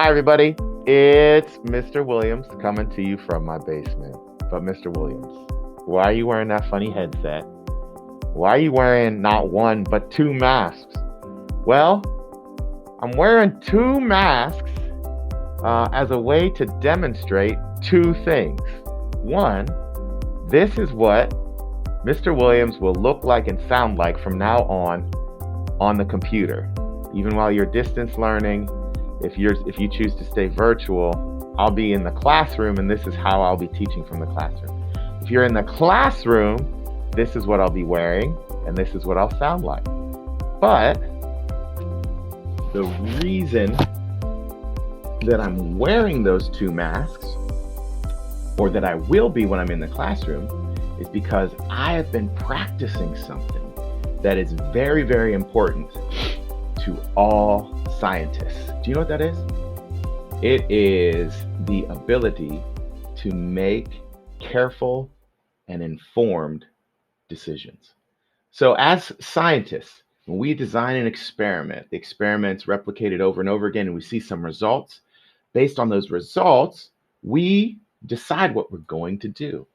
Hi, everybody. It's Mr. Williams coming to you from my basement. But, Mr. Williams, why are you wearing that funny headset? Why are you wearing not one, but two masks? Well, I'm wearing two masks as a way to demonstrate two things. One, this is what Mr. Williams will look like and sound like from now on the computer. Even while you're distance learning, if you choose to stay virtual, I'll be in the classroom, and this is how I'll be teaching from the classroom. If you're in the classroom, this is what I'll be wearing, and this is what I'll sound like. But the reason that I'm wearing those two masks, or that I will be when I'm in the classroom, is because I have been practicing something that is very, very important to all scientists. Do you know what that is? It is the ability to make careful and informed decisions. So as scientists, when we design an experiment, the experiment's replicated over and over again, and we see some results. Based on those results, we decide what we're going to do.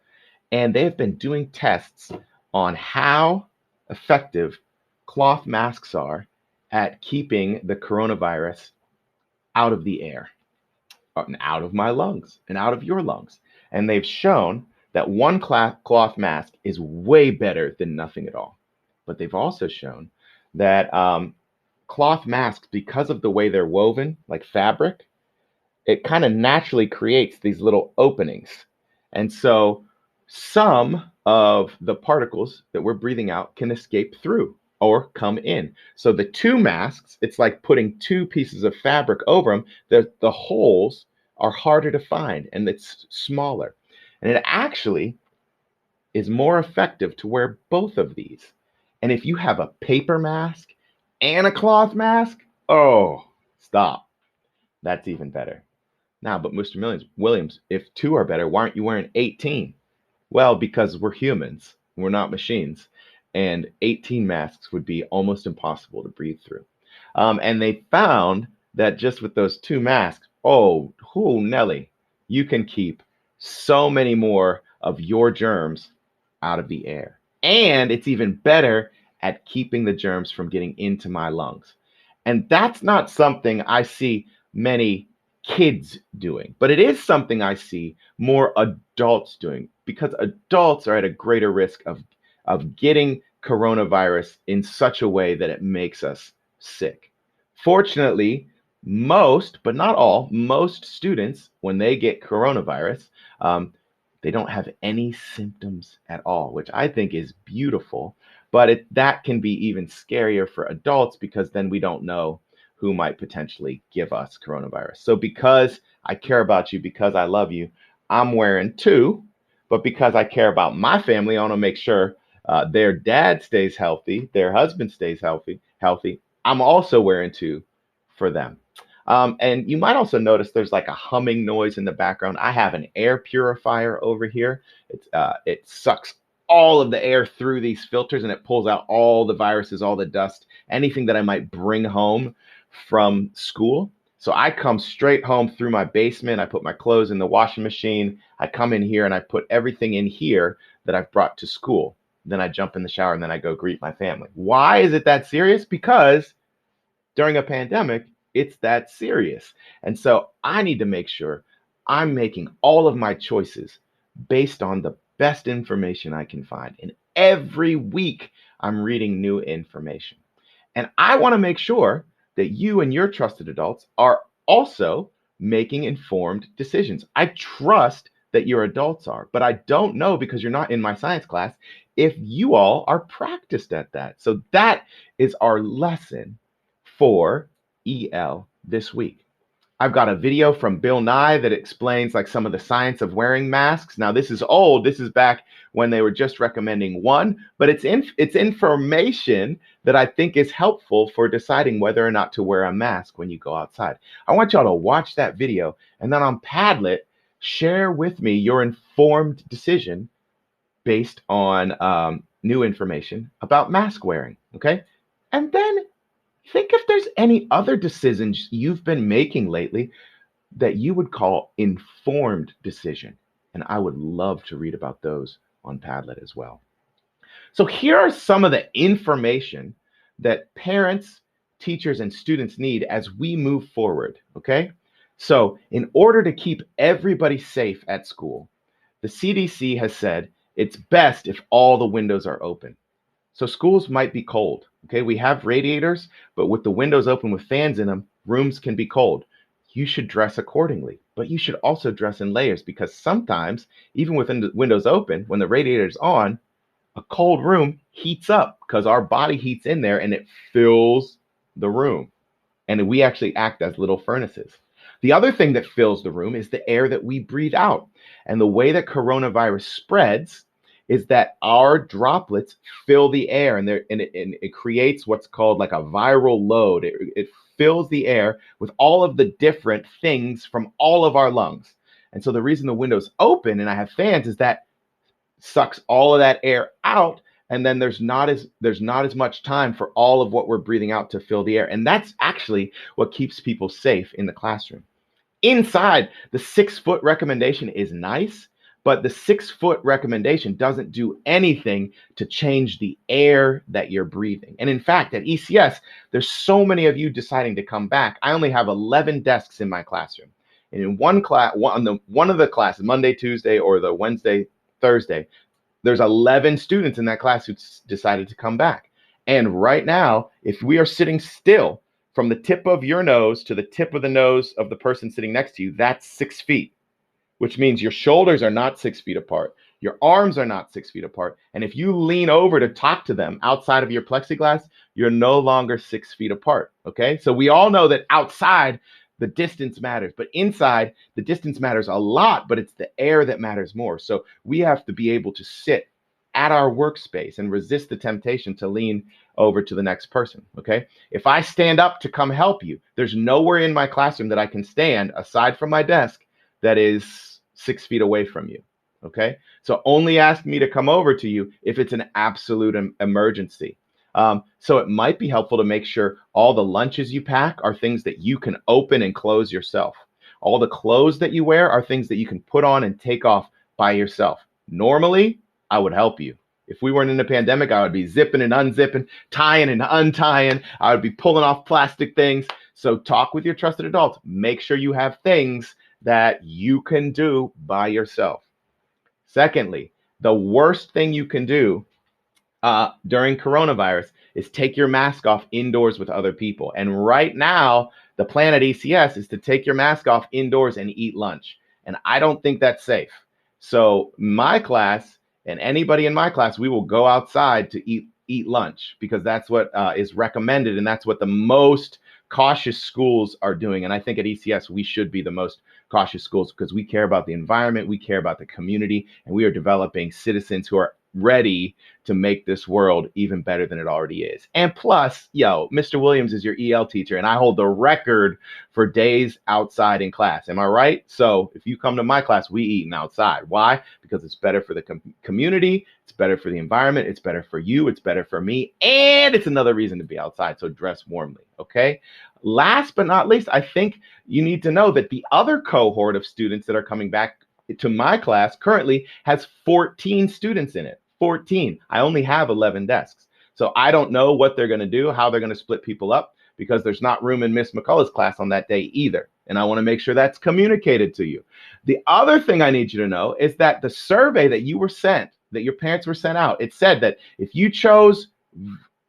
And they've been doing tests on how effective cloth masks are at keeping the coronavirus out of the air, and out of my lungs, and out of your lungs. And they've shown that one cloth mask is way better than nothing at all. But they've also shown that cloth masks, because of the way they're woven, like fabric, it kind of naturally creates these little openings. And so some of the particles that we're breathing out can escape through or come in. So the two masks, it's like putting two pieces of fabric over them. The holes are harder to find, and it's smaller. And it actually is more effective to wear both of these. And if you have a paper mask and a cloth mask, oh, stop. That's even better. Now, but Mr. Williams, if two are better, why aren't you wearing 18? Well, because we're humans. We're not machines. And 18 masks would be almost impossible to breathe through. And they found that just with those two masks, Nelly, you can keep so many more of your germs out of the air. And it's even better at keeping the germs from getting into my lungs. And that's not something I see many kids doing, but it is something I see more adults doing, because adults are at a greater risk of getting coronavirus in such a way that it makes us sick. Fortunately, most, but not all, most students, when they get coronavirus, they don't have any symptoms at all, which I think is beautiful. But that can be even scarier for adults, because then we don't know who might potentially give us coronavirus. So because I care about you, because I love you, I'm wearing two. But because I care about my family, I want to make sure their dad stays healthy, their husband stays healthy. I'm also wearing two for them. And you might also notice there's like a humming noise in the background. I have an air purifier over here. It sucks all of the air through these filters, and it pulls out all the viruses, all the dust, anything that I might bring home from school. So I come straight home through my basement. I put my clothes in the washing machine. I come in here and I put everything in here that I've brought to school. Then I jump in the shower and then I go greet my family. Why is it that serious? Because during a pandemic, it's that serious. And so I need to make sure I'm making all of my choices based on the best information I can find. And every week I'm reading new information. And I want to make sure that you and your trusted adults are also making informed decisions. I trust that your adults are, but I don't know, because you're not in my science class, if you all are practiced at that. So that is our lesson for EL this week. I've got a video from Bill Nye that explains like some of the science of wearing masks. Now, this is old. This is back when they were just recommending one, but it's information that I think is helpful for deciding whether or not to wear a mask when you go outside. I want y'all to watch that video, and then on Padlet, share with me your informed decision based on new information about mask wearing, okay? And then think if there's any other decisions you've been making lately that you would call informed decision. And I would love to read about those on Padlet as well. So here are some of the information that parents, teachers, and students need as we move forward. Okay. So, in order to keep everybody safe at school, the CDC has said it's best if all the windows are open. So schools might be cold. Okay, we have radiators, but with the windows open with fans in them, rooms can be cold. You should dress accordingly, but you should also dress in layers because sometimes, even with the windows open, when the radiator's on, a cold room heats up because our body heats in there and it fills the room. And we actually act as little furnaces. The other thing that fills the room is the air that we breathe out. And the way that coronavirus spreads is that our droplets fill the air and it creates what's called like a viral load. It fills the air with all of the different things from all of our lungs. And so the reason the window's open and I have fans is that sucks all of that air out, and then there's not as much time for all of what we're breathing out to fill the air, and that's actually what keeps people safe in the classroom. Inside, the 6 foot recommendation is nice, but the 6 foot recommendation doesn't do anything to change the air that you're breathing. And in fact, at ECS, there's so many of you deciding to come back. I only have 11 desks in my classroom, and in one class, one of the classes, Monday, Tuesday, or the Wednesday, Thursday, there's 11 students in that class who decided to come back. And right now, if we are sitting still from the tip of your nose to the tip of the nose of the person sitting next to you, that's 6 feet, which means your shoulders are not 6 feet apart. Your arms are not 6 feet apart. And if you lean over to talk to them outside of your plexiglass, you're no longer 6 feet apart. Okay. So we all know that outside, the distance matters, but inside, the distance matters a lot, but it's the air that matters more. So we have to be able to sit at our workspace and resist the temptation to lean over to the next person. Okay. If I stand up to come help you, there's nowhere in my classroom that I can stand aside from my desk that is 6 feet away from you. Okay. So only ask me to come over to you if it's an absolute emergency. So it might be helpful to make sure all the lunches you pack are things that you can open and close yourself. All the clothes that you wear are things that you can put on and take off by yourself. Normally, I would help you. If we weren't in a pandemic, I would be zipping and unzipping, tying and untying. I would be pulling off plastic things. So talk with your trusted adults. Make sure you have things that you can do by yourself. Secondly, the worst thing you can do during coronavirus is take your mask off indoors with other people. And right now, the plan at ECS is to take your mask off indoors and eat lunch. And I don't think that's safe. So my class and anybody in my class, we will go outside to eat lunch because that's what is recommended. And that's what the most cautious schools are doing. And I think at ECS, we should be the most cautious schools because we care about the environment, we care about the community, and we are developing citizens who are ready to make this world even better than it already is. And plus, Mr. Williams is your EL teacher, and I hold the record for days outside in class. Am I right? So if you come to my class, we eating outside. Why? Because it's better for the community, it's better for the environment, it's better for you, it's better for me, and it's another reason to be outside. So dress warmly, okay? Last but not least, I think you need to know that the other cohort of students that are coming back to my class currently has 14 students in it. 14. I only have 11 desks. So I don't know what they're going to do, how they're going to split people up, because there's not room in Miss McCullough's class on that day either. And I want to make sure that's communicated to you. The other thing I need you to know is that the survey that you were sent, that your parents were sent out, it said that if you chose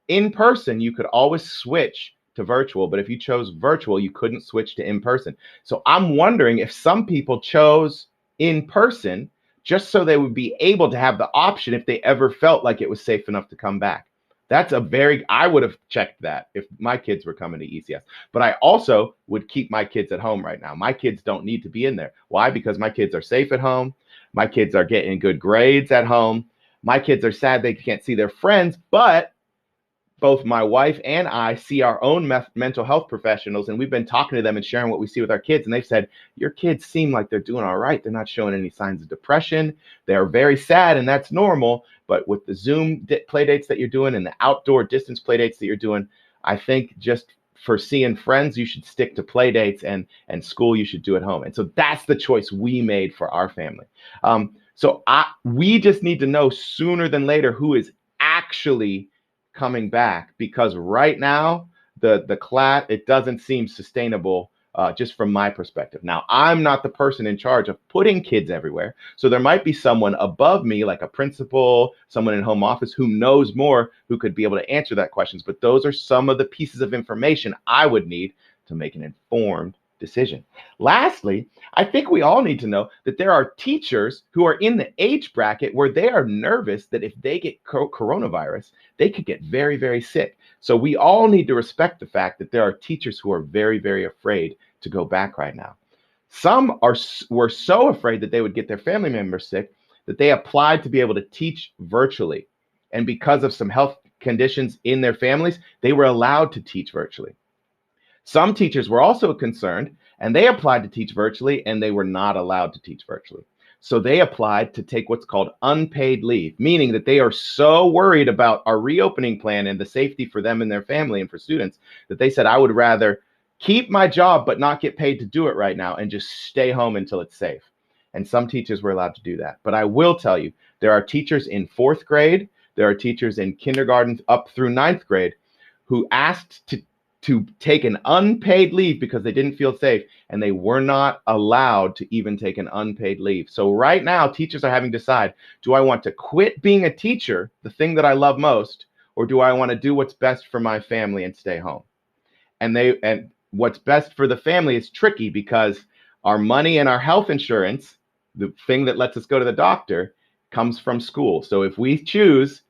in person, you could always switch to virtual, but if you chose virtual, you couldn't switch to in person. So I'm wondering if some people chose in person just so they would be able to have the option if they ever felt like it was safe enough to come back. I would have checked that if my kids were coming to ECS, but I also would keep my kids at home right now. My kids don't need to be in there. Why? Because my kids are safe at home. My kids are getting good grades at home. My kids are sad they can't see their friends, but both my wife and I see our own mental health professionals, and we've been talking to them and sharing what we see with our kids. And they've said, your kids seem like they're doing all right. They're not showing any signs of depression. They're very sad, and that's normal. But with the Zoom play dates that you're doing and the outdoor distance play dates that you're doing, I think just for seeing friends, you should stick to play dates, and school you should do at home. And so that's the choice we made for our family. We just need to know sooner than later who is actually coming back, because right now the class, it doesn't seem sustainable, just from my perspective. Now, I'm not the person in charge of putting kids everywhere. So there might be someone above me, like a principal, someone in home office who knows more, who could be able to answer that questions. But those are some of the pieces of information I would need to make an informed decision. Lastly, I think we all need to know that there are teachers who are in the age bracket where they are nervous that if they get coronavirus, they could get very, very sick. So we all need to respect the fact that there are teachers who are very, very afraid to go back right now. Some were so afraid that they would get their family members sick that they applied to be able to teach virtually. And because of some health conditions in their families, they were allowed to teach virtually. Some teachers were also concerned, and they applied to teach virtually, and they were not allowed to teach virtually. So they applied to take what's called unpaid leave, meaning that they are so worried about our reopening plan and the safety for them and their family and for students that they said, I would rather keep my job but not get paid to do it right now and just stay home until it's safe. And some teachers were allowed to do that. But I will tell you, there are teachers in fourth grade, there are teachers in kindergarten up through ninth grade who asked to take an unpaid leave because they didn't feel safe, and they were not allowed to even take an unpaid leave. So right now, teachers are having to decide, do I want to quit being a teacher, the thing that I love most, or do I want to do what's best for my family and stay home? And what's best for the family is tricky because our money and our health insurance, the thing that lets us go to the doctor, comes from school. So if we choose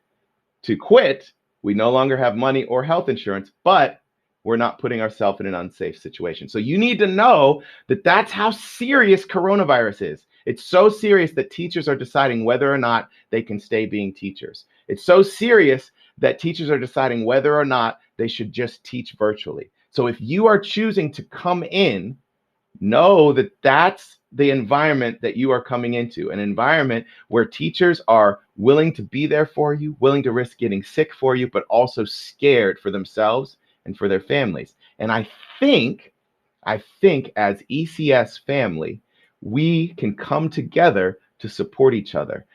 to quit, we no longer have money or health insurance, but we're not putting ourselves in an unsafe situation. So you need to know that that's how serious coronavirus is. It's so serious that teachers are deciding whether or not they can stay being teachers. It's so serious that teachers are deciding whether or not they should just teach virtually. So if you are choosing to come in, know that that's the environment that you are coming into, an environment where teachers are willing to be there for you, willing to risk getting sick for you, but also scared for themselves and for their families. And I think as ECS family, we can come together to support each other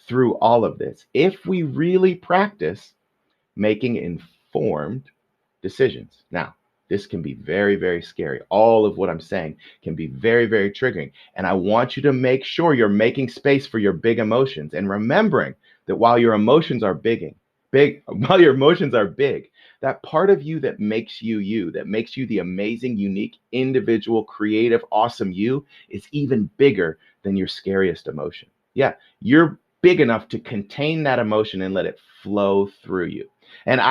through all of this if we really practice making informed decisions. Now, this can be very, very scary. All of what I'm saying can be very, very triggering. And I want you to make sure you're making space for your big emotions and remembering that while your emotions are big, that part of you that makes you you, that makes you the amazing, unique, individual, creative, awesome you is even bigger than your scariest emotion. Yeah, you're big enough to contain that emotion and let it flow through you. And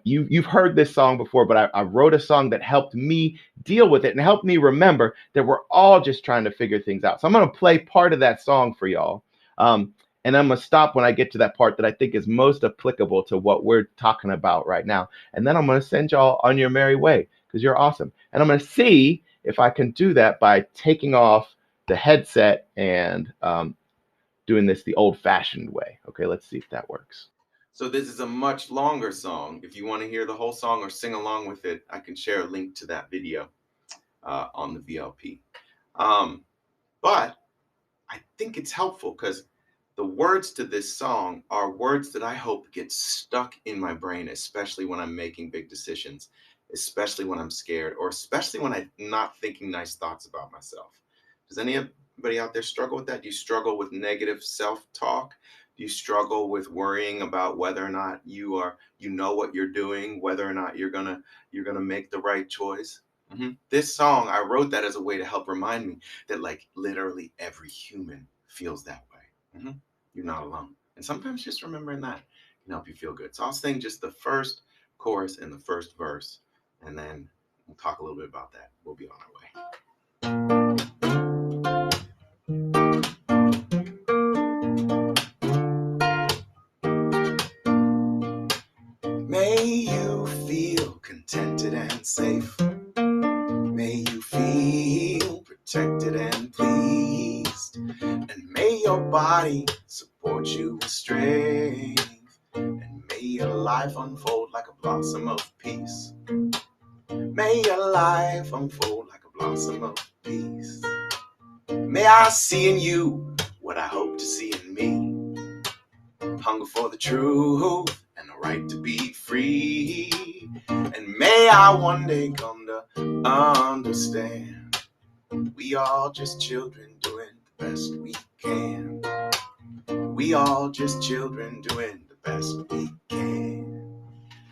you've heard this song before, but I wrote a song that helped me deal with it and helped me remember that we're all just trying to figure things out. So I'm going to play part of that song for y'all. And I'm going to stop when I get to that part that I think is most applicable to what we're talking about right now. And then I'm going to send y'all on your merry way because you're awesome. And I'm going to see if I can do that by taking off the headset and doing this the old-fashioned way. Okay, let's see if that works. So this is a much longer song. If you want to hear the whole song or sing along with it, I can share a link to that video on the VLP. But I think it's helpful because the words to this song are words that I hope get stuck in my brain, especially when I'm making big decisions, especially when I'm scared, or especially when I'm not thinking nice thoughts about myself. Does anybody out there struggle with that? Do you struggle with negative self-talk? Do you struggle with worrying about whether or not you know what you're doing, whether or not you're gonna make the right choice? This song, I wrote that as a way to help remind me that like literally every human feels that way. You're not alone. And sometimes just remembering that can help you feel good. So I'll sing just the first chorus and the first verse, and then we'll talk a little bit about that. We'll be on our way. May you feel contented and safe. May you feel protected and pleased. And may your body support you with strength. And may your life unfold like a blossom of peace. May your life unfold like a blossom of peace. May I see in you what I hope to see in me. Hunger for the truth and the right to be free. And may I one day come to understand we all just children doing the best we can. We all just children doing the best we can.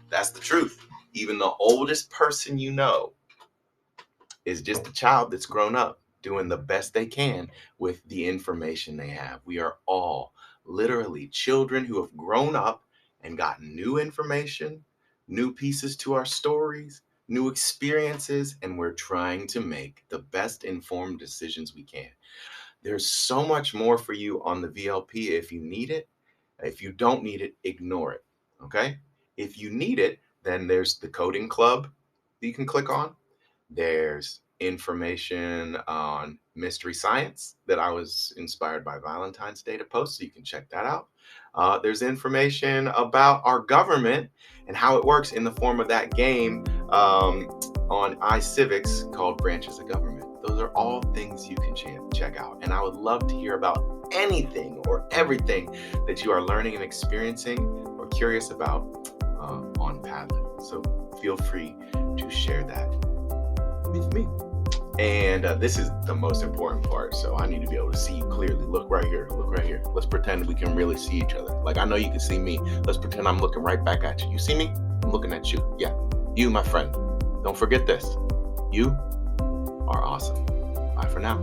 That's the truth. Even the oldest person you know is just a child that's grown up doing the best they can with the information they have. We are all literally children who have grown up and gotten new information, new pieces to our stories, new experiences, and we're trying to make the best informed decisions we can. There's so much more for you on the VLP if you need it. If you don't need it, ignore it. Okay? If you need it, then there's the coding club that you can click on. There's information on mystery science that I was inspired by Valentine's Day to post, so you can check that out. There's information about our government and how it works in the form of that game on iCivics called Branches of Government. Those are all things you can check out. And I would love to hear about anything or everything that you are learning and experiencing or curious about on Padlet. So feel free to share that with me. And this is the most important part, so I need to be able to see you clearly. Look right here. Look right here. Let's pretend we can really see each other. Like, I know you can see me. Let's pretend I'm looking right back at you. You see me? I'm looking at you. Yeah. You, my friend. Don't forget this. You are awesome. Bye for now.